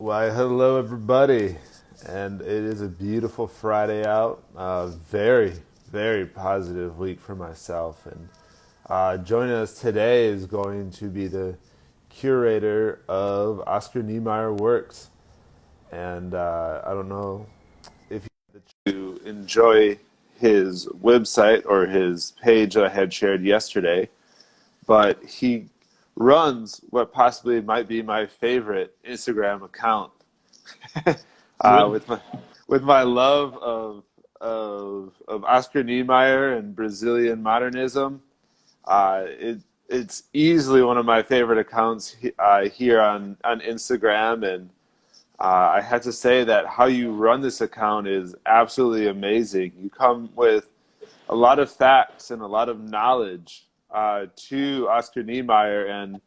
Why, hello everybody, and it is a beautiful Friday out. Very, very positive week for myself, and joining us today is going to be the curator of Oscar Niemeyer works, and I don't know if you enjoy his website or his page that I had shared yesterday, but he runs what possibly might be my favorite Instagram account Really? with my love of Oscar Niemeyer and Brazilian modernism. It's easily one of my favorite accounts here on Instagram, and I had to say that how you run this account is absolutely amazing. You come with a lot of facts and a lot of knowledge to Oscar Niemeyer, and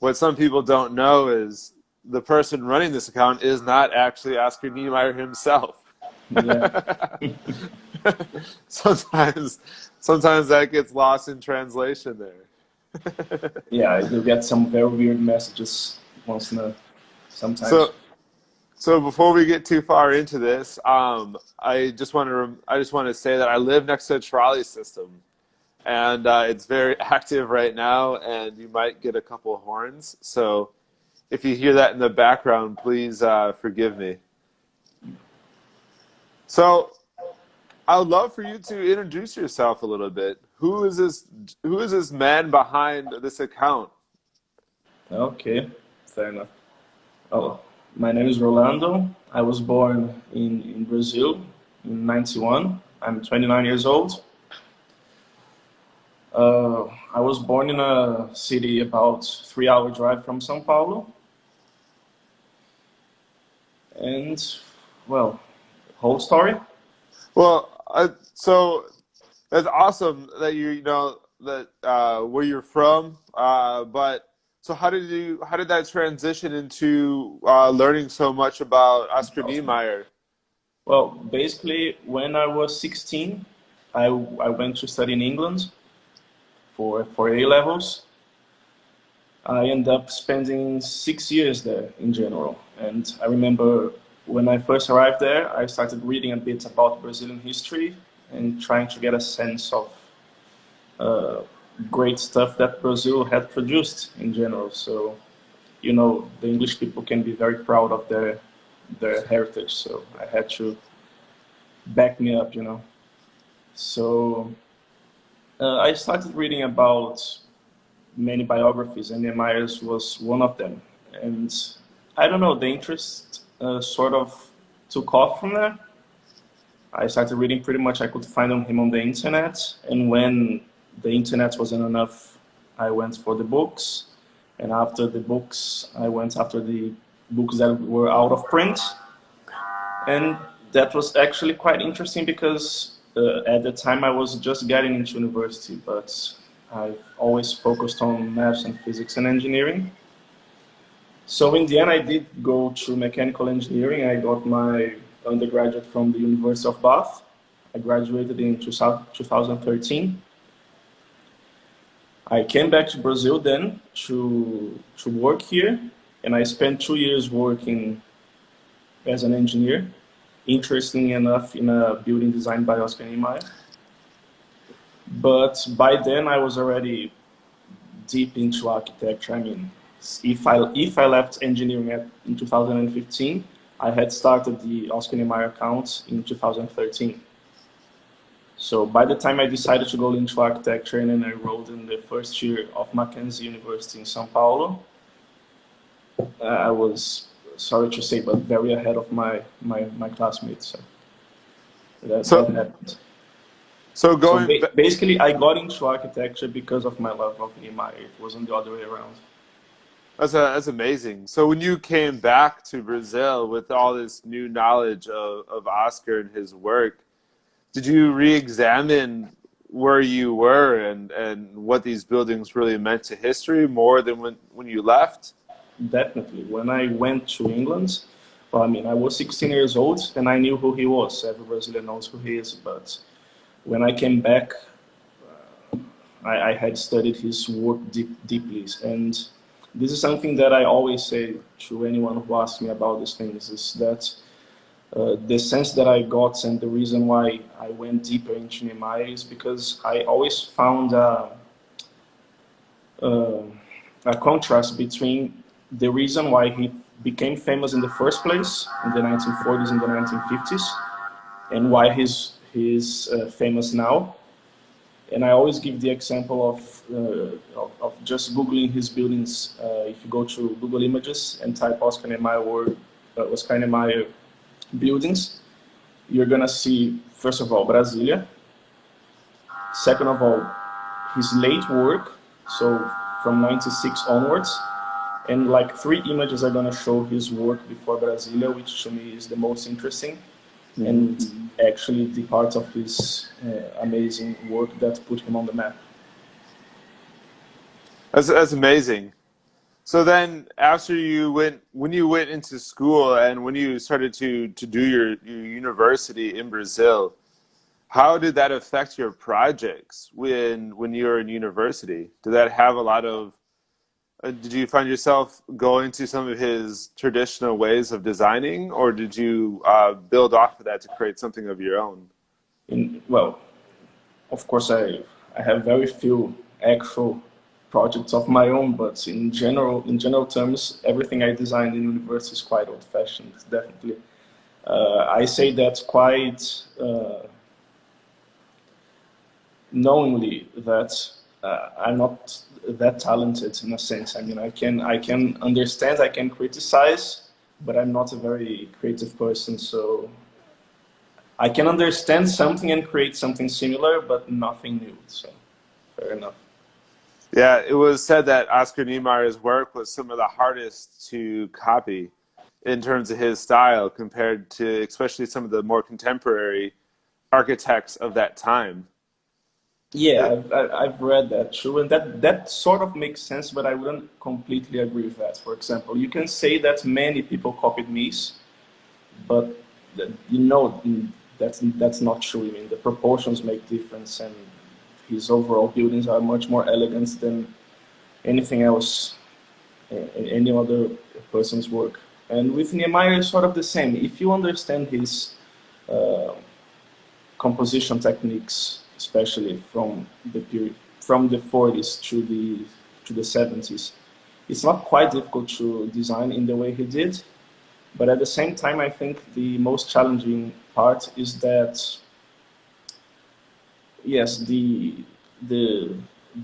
what some people don't know is the person running this account is not actually Oscar Niemeyer himself. Yeah. sometimes, sometimes that gets lost in translation there. Yeah, I do get some very weird messages once in a sometimes. So, so before we get too far into this, I just want to say that I live next to a trolley system, and it's very active right now, and you might get a couple of horns. So if you hear that in the background, please forgive me. So I would love for you to introduce yourself a little bit. Who is this man behind this account? Okay, fair enough. Oh, my name is Rolando. I was born in Brazil in 91. I'm 29 years old. I was born in a city about 3 hour drive from São Paulo. And, well, whole story? Well, so that's awesome that you know that where you're from. But so how did that transition into learning so much about Oscar Niemeyer? Well, basically, when I was 16, I went to study in England for A levels. I ended up spending 6 years there in general. And I remember when I first arrived there, I started reading a bit about Brazilian history and trying to get a sense of uh, great stuff that Brazil had produced in general. So, the English people can be very proud of their heritage. So I had to back me up. So I started reading about many biographies, and Niemeyer's was one of them. And I don't know, the interest sort of took off from there. I started reading pretty much I could find on him on the internet, and when the internet wasn't enough, I went for the books, and after the books, I went after the books that were out of print, and that was actually quite interesting because at the time I was just getting into university, but I've always focused on maths and physics and engineering. So in the end, I did go to mechanical engineering. I got my undergraduate from the University of Bath. I graduated in 2013. I came back to Brazil then to work here, and I spent 2 years working as an engineer, interesting enough in a building designed by Oscar Niemeyer. But by then I was already deep into architecture. I mean, if I left engineering in 2015, I had started the Oscar Niemeyer account in 2013. So by the time I decided to go into architecture and then I enrolled in the first year of Mackenzie University in São Paulo, I was, sorry to say, but very ahead of my classmates. So that So happened. so So going back. basically, I got into architecture because of my love of Niemeyer. It wasn't the other way around. That's amazing. So when you came back to Brazil with all this new knowledge of Oscar and his work, did you re-examine where you were and what these buildings really meant to history more than when you left? Definitely. When I went to England, well, I mean, I was 16 years old and I knew who he was. Every Brazilian knows who he is. But when I came back, I had studied his work deeply. And this is something that I always say to anyone who asks me about these things, is that the sense that I got and the reason why I went deeper into Niemeyer is because I always found uh, a contrast between the reason why he became famous in the first place in the 1940s and the 1950s and why he's famous now. And I always give the example of just Googling his buildings. If you go to Google Images and type Oscar Niemeyer buildings, you're gonna see, first of all, Brasilia. Second of all, his late work, so from 96 onwards, and like three images are gonna show his work before Brasilia, which to me is the most interesting, Mm-hmm. and actually the part of his amazing work that put him on the map. That's amazing. So then, after when you went into school and when you started to do your university in Brazil, how did that affect your projects when you were in university? Did that have a lot of did you find yourself going to some of his traditional ways of designing, or did you build off of that to create something of your own? Well, of course, I have very few actual projects of my own, but in general terms, everything I designed in university is quite old-fashioned, definitely. I say that quite knowingly that I'm not that talented in a sense. I mean, I can understand, I can criticize, but I'm not a very creative person. So I can understand something and create something similar, but nothing new. So fair enough. Yeah, it was said that Oscar Niemeyer's work was some of the hardest to copy in terms of his style compared to especially some of the more contemporary architects of that time. Yeah, It, I've read that too, and that sort of makes sense, but I wouldn't completely agree with that. For example, you can say that many people copied Mies, but you know that's not true. I mean, the proportions make difference, and his overall buildings are much more elegant than anything else, any other person's work. And with Niemeyer, it's sort of the same. If you understand his uh, composition techniques, especially from the period from the 40s to the 70s, it's not quite difficult to design in the way he did. But at the same time, I think the most challenging part is that yes, the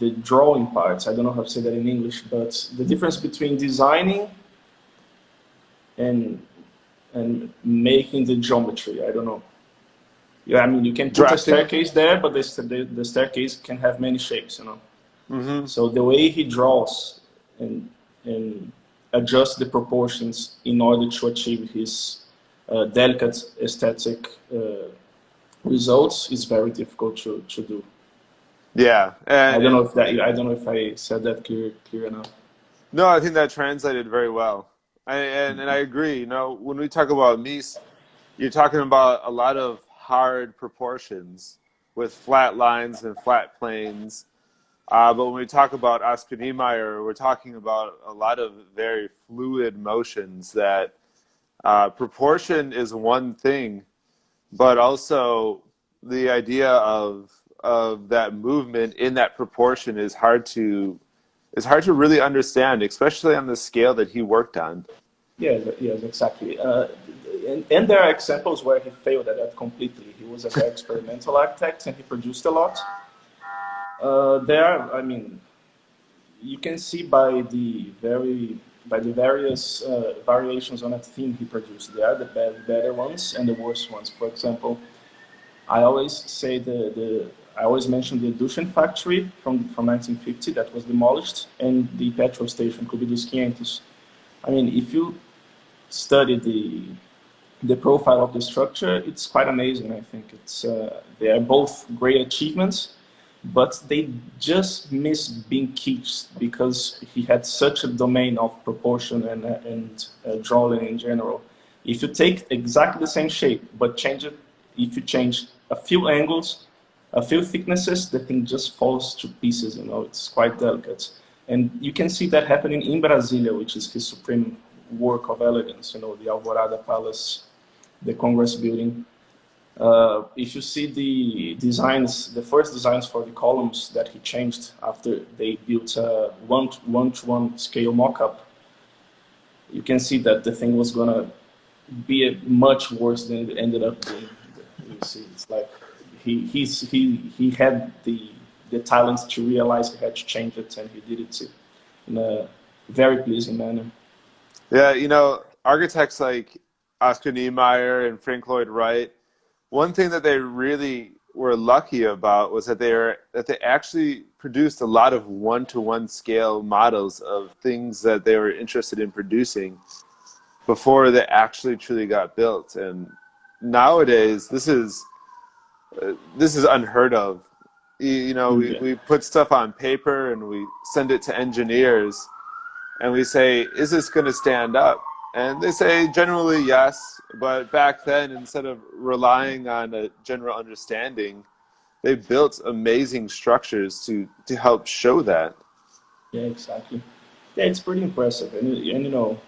the drawing parts. I don't know how to say that in English, but the difference between designing and making the geometry. I don't know. Yeah, I mean, you can put a drafting. staircase there, but the staircase can have many shapes, you know. Hmm. So the way he draws and and adjusts the proportions in order to achieve his delicate aesthetic results is very difficult to do. Yeah, I don't know if I said that clear enough. no, I think that translated very well. And I agree. You know, when we talk about Mies, you're talking about a lot of hard proportions with flat lines and flat planes. But when we talk about Oscar Niemeyer, we're talking about a lot of very fluid motions that proportion is one thing, but also the idea of that movement in that proportion is hard to really understand, especially on the scale that he worked on. Yes, exactly. And there are examples where he failed at that completely. He was a very experimental architect, and he produced a lot. I mean, you can see by the various variations on a theme he produced. There are the better ones and the worst ones. For example, I always say I always mention the Dushan factory from 1950 that was demolished, and the petrol station Clube dos 500. I mean, if you study the profile of the structure, it's quite amazing. I think they are both great achievements, but they just miss being kitsch because he had such a domain of proportion and drawing in general. If you take exactly the same shape but change it, if you change a few angles, a few thicknesses, the thing just falls to pieces. You know, it's quite delicate. And you can see that happening in Brasilia, which is his supreme work of elegance, the Alvorada Palace, the Congress building. If you see the designs, the first designs for the columns that he changed after they built a one-to-one scale mock-up, you can see that the thing was gonna be much worse than it ended up being. You see, it's like he had the talent to realize he had to change it, and he did it in a very pleasing manner. Yeah, architects like Oscar Niemeyer and Frank Lloyd Wright, one thing that they really were lucky about was that they actually produced a lot of one-to-one scale models of things that they were interested in producing before they actually truly got built. And nowadays, this is unheard of. Yeah. We put stuff on paper and we send it to engineers and we say, is this going to stand up? And they say generally yes, but back then, instead of relying on a general understanding, they built amazing structures to help show that. Yeah, exactly. Yeah, it's pretty impressive, and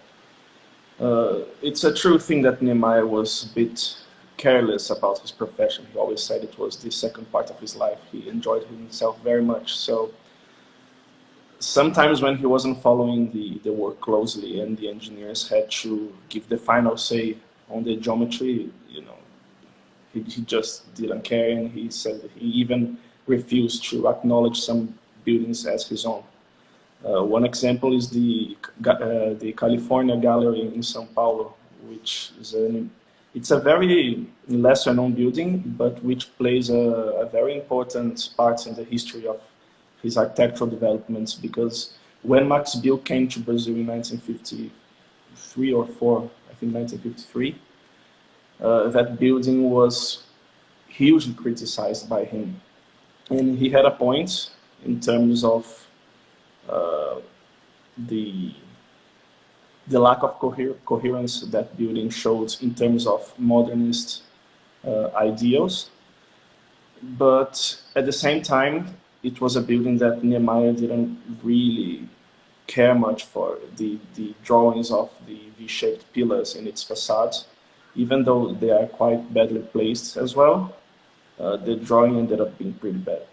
it's a true thing that Niemeyer was a bit careless about his profession. He always said it was the second part of his life. He enjoyed himself very much. So sometimes when he wasn't following the work closely and the engineers had to give the final say on the geometry, he just didn't care, and he said that he even refused to acknowledge some buildings as his own. One example is the California Gallery in São Paulo, which is it's a very lesser known building, but which plays a very important part in the history of his architectural developments. Because when Max Bill came to Brazil in 1953 or 4, I think 1953, that building was hugely criticized by him, and he had a point in terms of uh, the lack of coherence that building showed in terms of modernist ideals. But at the same time, it was a building that Niemeyer didn't really care much for the drawings of the V-shaped pillars in its facade, even though they are quite badly placed as well. The drawing ended up being pretty bad.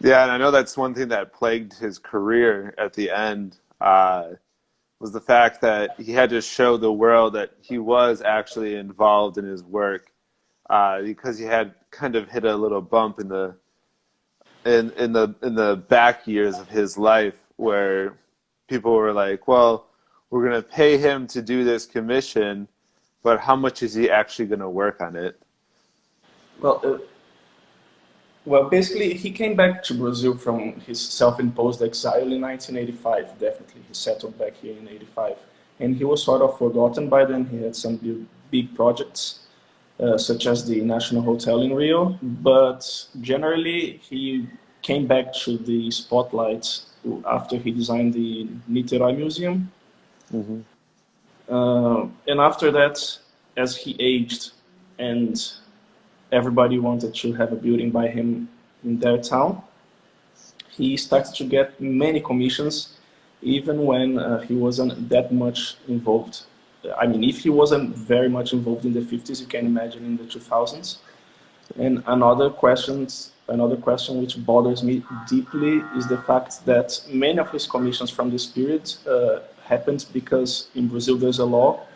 Yeah, and I know that's one thing that plagued his career at the end, was the fact that he had to show the world that he was actually involved in his work, because he had kind of hit a little bump in the back years of his life where people were like, well, we're going to pay him to do this commission, but how much is he actually going to work on it? Well, basically, he came back to Brazil from his self-imposed exile in 1985. Definitely, he settled back here in '85, and he was sort of forgotten by then. He had some big projects, such as the National Hotel in Rio, but generally he came back to the spotlight after he designed the Niterói Museum, Hmm. and after that, as he aged and everybody wanted to have a building by him in their town, he started to get many commissions, even when he wasn't that much involved. I mean, if he wasn't very much involved in the 50s, you can imagine in the 2000s. And another question which bothers me deeply is the fact that many of his commissions from this period happened because in Brazil there's a law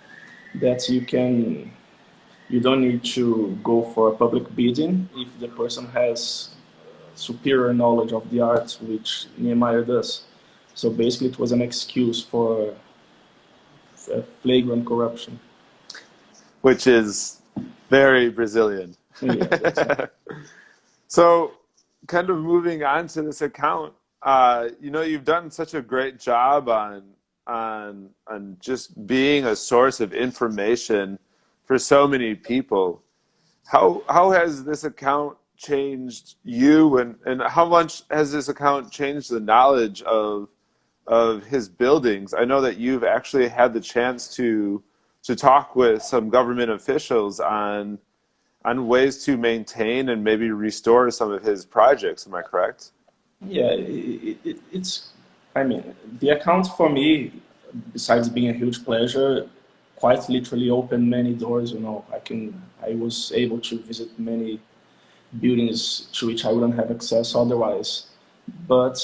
that you don't need to go for a public bidding if the person has superior knowledge of the arts, which Niemeyer does. So basically, it was an excuse for flagrant corruption. Which is very Brazilian. Yes, exactly. So, kind of moving on to this account, you've done such a great job on just being a source of information for so many people. How has this account changed you, and how much has this account changed the knowledge of his buildings? I know that you've actually had the chance to talk with some government officials on ways to maintain and maybe restore some of his projects. Am I correct? Yeah, it's I mean, the account for me, besides being a huge pleasure, quite literally opened many doors. I was able to visit many buildings to which I wouldn't have access otherwise. But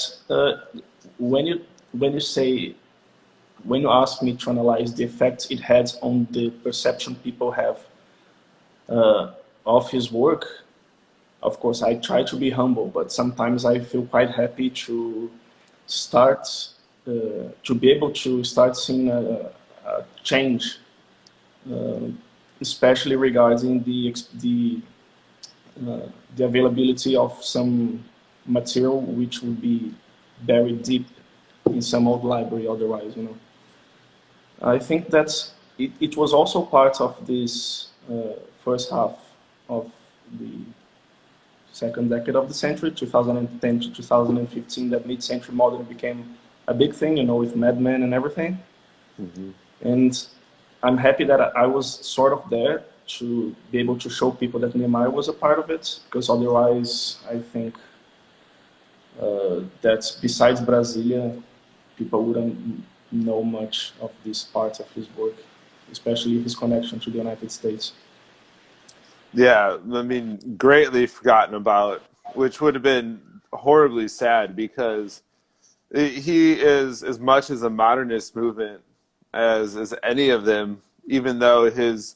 when you when you say when you ask me to analyze the effects it had on the perception people have of his work, of course I try to be humble, but sometimes I feel quite happy to start to be able to start seeing a change, especially regarding the availability of some material which would be buried deep in some old library otherwise. I think it was also part of this first half of the second decade of the century, 2010 to 2015, that mid-century modern became a big thing, with Mad Men and everything. Hmm. And I'm happy that I was sort of there to be able to show people that Niemeyer was a part of it, because otherwise I think that besides Brasilia, people wouldn't know much of this part of his work, especially his connection to the United States. Yeah, I mean, greatly forgotten about, which would have been horribly sad because he is as much as a modernist movement as any of them, even though his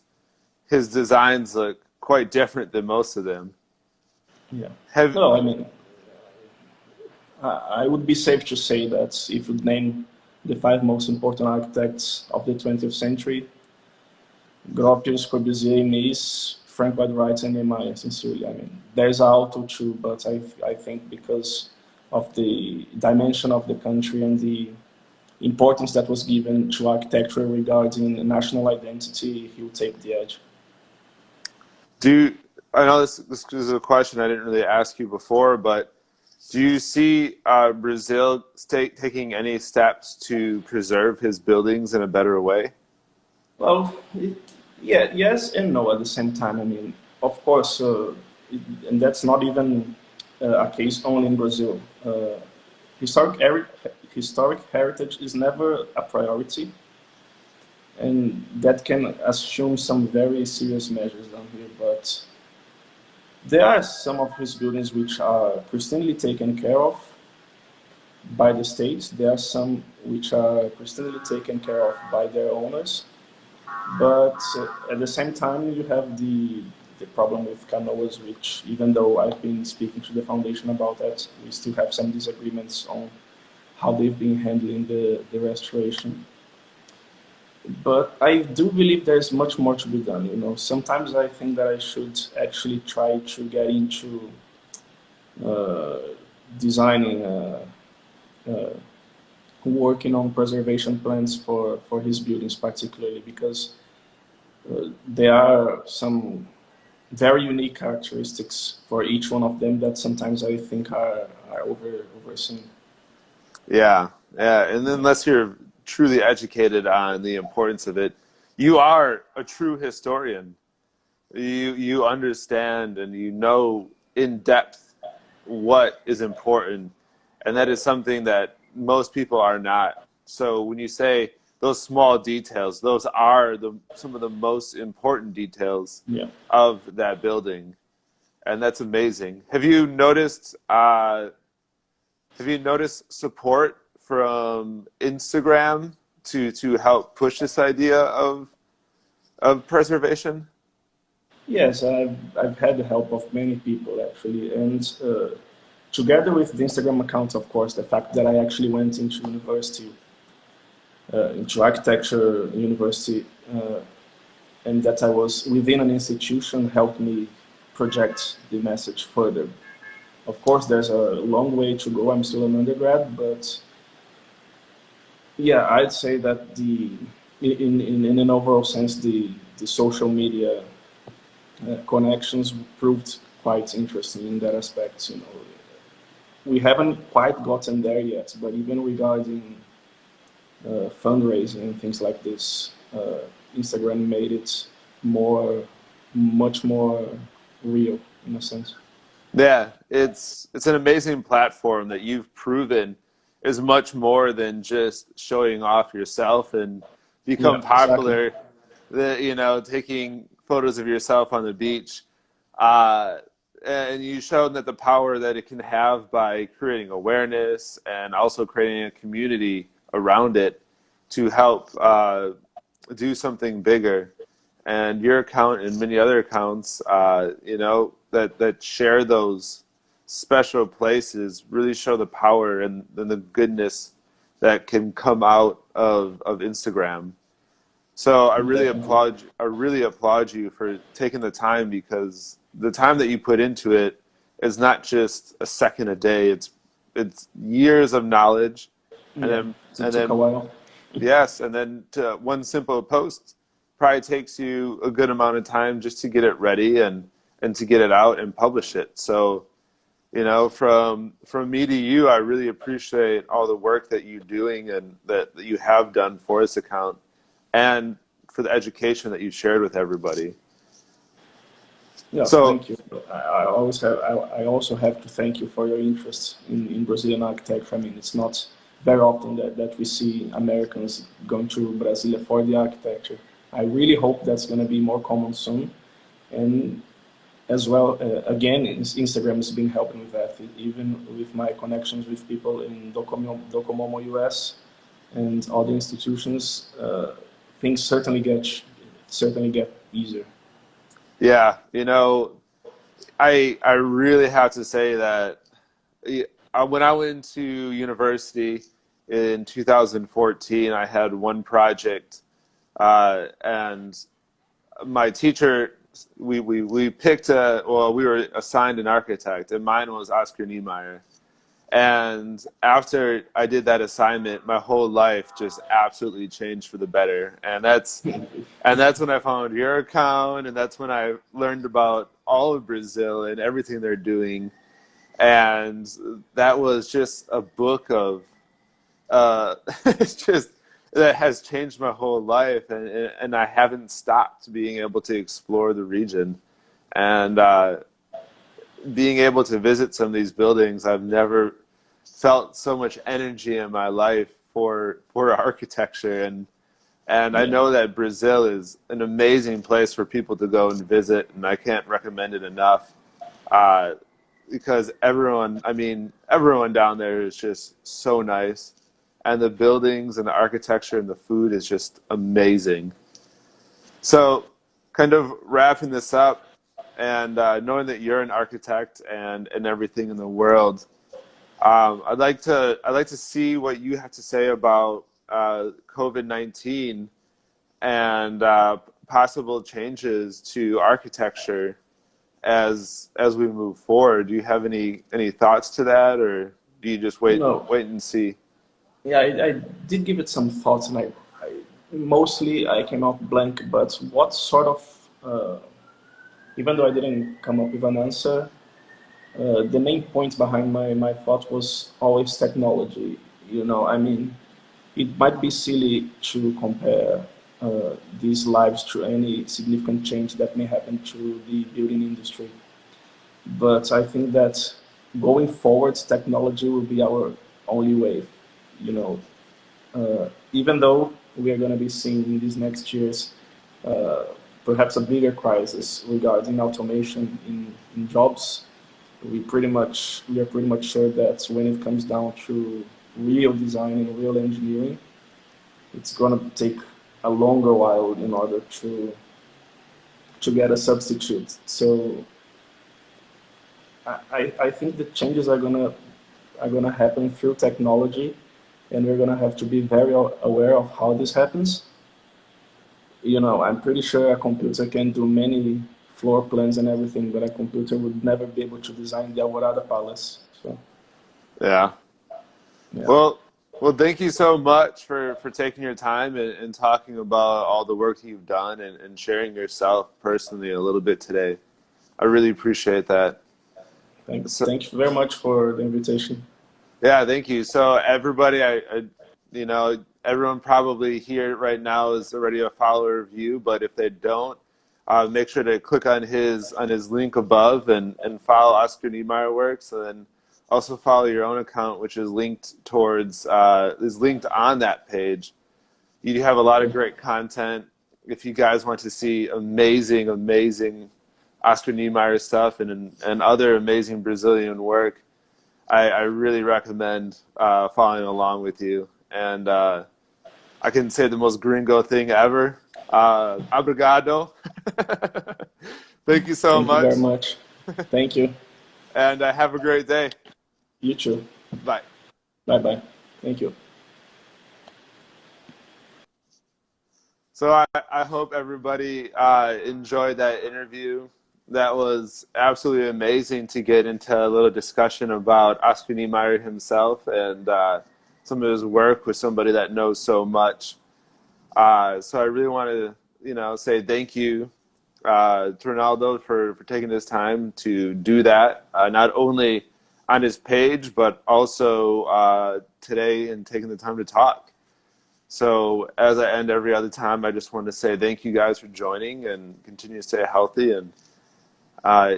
designs look quite different than most of them. Yeah. Have No, I mean, I would be safe to say that if you name the five most important architects of the 20th century, Gropius, Corbusier, Mies, Frank Lloyd Wright, and Niemeyer, sincerely. I mean, there's Alto too, but I think because of the dimension of the country and the importance that was given to architecture regarding national identity, he would take the edge. do you, I know this is a question I didn't really ask you before, but do you see Brazil taking any steps to preserve his buildings in a better way? Well, yeah, yes and no at the same time. I mean, of course, and that's not even a case only in Brazil. Historic, historic heritage is never a priority, and that can assume some very serious measures down here. But there are some of his buildings which are pristinely taken care of by the state. There are some which are pristinely taken care of by their owners. But at the same time, you have the problem with canoas, which even though I've been speaking to the foundation about that, we still have some disagreements on how they've been handling the restoration. But I do believe there's much more to be done. Sometimes I think that I should actually try to get into uh, designing, working on preservation plans for his buildings, particularly because there are some very unique characteristics for each one of them that sometimes I think are overseen. Yeah, yeah, and unless you're truly educated on the importance of it, you are a true historian. You understand and you know in depth what is important, and that is something that most people are not. So when you say those small details, those are some of the most important details Yeah. of that building, and that's amazing. Have you noticed support from Instagram to help push this idea of preservation? Yes, I've had the help of many people actually, and together with the Instagram account, of course, the fact that I actually went into university, into architecture university, and that I was within an institution helped me project the message further. Of course, there's a long way to go. I'm still an undergrad, but yeah, I'd say that in an overall sense, the social media connections proved quite interesting in that aspect. We haven't quite gotten there yet, but even regarding fundraising and things like this, Instagram made it much more real in a sense. Yeah, it's an amazing platform that you've proven is much more than just showing off yourself and become Yeah, exactly. popular. Taking photos of yourself on the beach, uh, and you showed that the power that it can have by creating awareness and also creating a community around it to help do something bigger. And your account and many other accounts, that share those special places really show the power and the goodness that can come out of Instagram. So Definitely. I really applaud you for taking the time, because the time that you put into it is not just a second a day. It's years of knowledge, and Yeah, then it took a while. yes, and then to one simple post probably takes you a good amount of time just to get it ready and to get it out and publish it. So, from me to you, I really appreciate all the work that you're doing and that you have done for this account, and for the education that you shared with everybody. Yeah, So, thank you. I also have to thank you for your interest in Brazilian architecture. I mean, it's not very often that we see Americans going to Brasilia for the architecture. I really hope that's going to be more common soon. And as well, again, Instagram has been helping with that, even with my connections with people in Docomomo US and other institutions. Things certainly get easier. yeah, I really have to say that when I went to university in 2014, I had one project, and my teacher, we picked we were assigned an architect, and mine was Oscar Niemeyer. And after I did that assignment, my whole life just absolutely changed for the better. And that's when I found your account, and that's when I learned about all of Brazil and everything they're doing. And that was just a book of it's just that has changed my whole life, and I haven't stopped being able to explore the region, and being able to visit some of these buildings. I've never felt so much energy in my life for architecture, and I Yeah. know that Brazil is an amazing place for people to go and visit, and I can't recommend it enough. Uh, because everyone down there is just so nice, and the buildings and the architecture and the food is just amazing. So, kind of wrapping this up, and knowing that you're an architect and everything in the world, I'd like to see what you have to say about COVID-19 and possible changes to architecture as we move forward. Do you have any thoughts to that, or do you just No. wait and see? Yeah, I did give it some thoughts, and I mostly I came out blank. But what sort of, even though I didn't come up with an answer, the main point behind my thought was always technology. I mean, it might be silly to compare these lives to any significant change that may happen to the building industry. But I think that going forward, technology will be our only way. You know, Even though we are going to be seeing in these next years uh, perhaps a bigger crisis regarding automation in jobs, we are pretty much sure that when it comes down to real design and real engineering, it's going to take a longer while in order to get a substitute. So I think the changes are gonna happen through technology, and we're gonna have to be very aware of how this happens. I'm pretty sure a computer can do many floor plans and everything, but a computer would never be able to design the Alvorada Palace. So Yeah. yeah, Well, thank you so much for taking your time and talking about all the work you've done and sharing yourself personally a little bit today. I really appreciate that. So, thank you very much for the invitation. yeah, thank you. So everybody, everyone probably here right now is already a follower of you, but if they don't, make sure to click on his link above and follow Oscar Niemeyer Works, and then also follow your own account, which is linked towards is linked on that page. You have a lot of Okay. great content. If you guys want to see amazing, amazing Oscar Niemeyer stuff and other amazing Brazilian work, I really recommend following along with you. And I can say the most gringo thing ever. Obrigado. Thank you so Thank you very much. much. Thank you. And have a great day. You too. Bye. Bye bye. Thank you. So I hope everybody enjoyed that interview. That was absolutely amazing to get into a little discussion about Oscar Niemeyer himself and some of his work with somebody that knows so much. So I really want to, say thank you to Ronaldo for taking this time to do that, not only on his page, but also today and taking the time to talk. So as I end every other time, I just want to say thank you guys for joining and continue to stay healthy and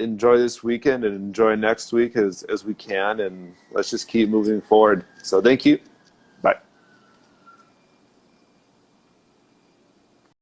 enjoy this weekend and enjoy next week as we can. And let's just keep moving forward. So thank you.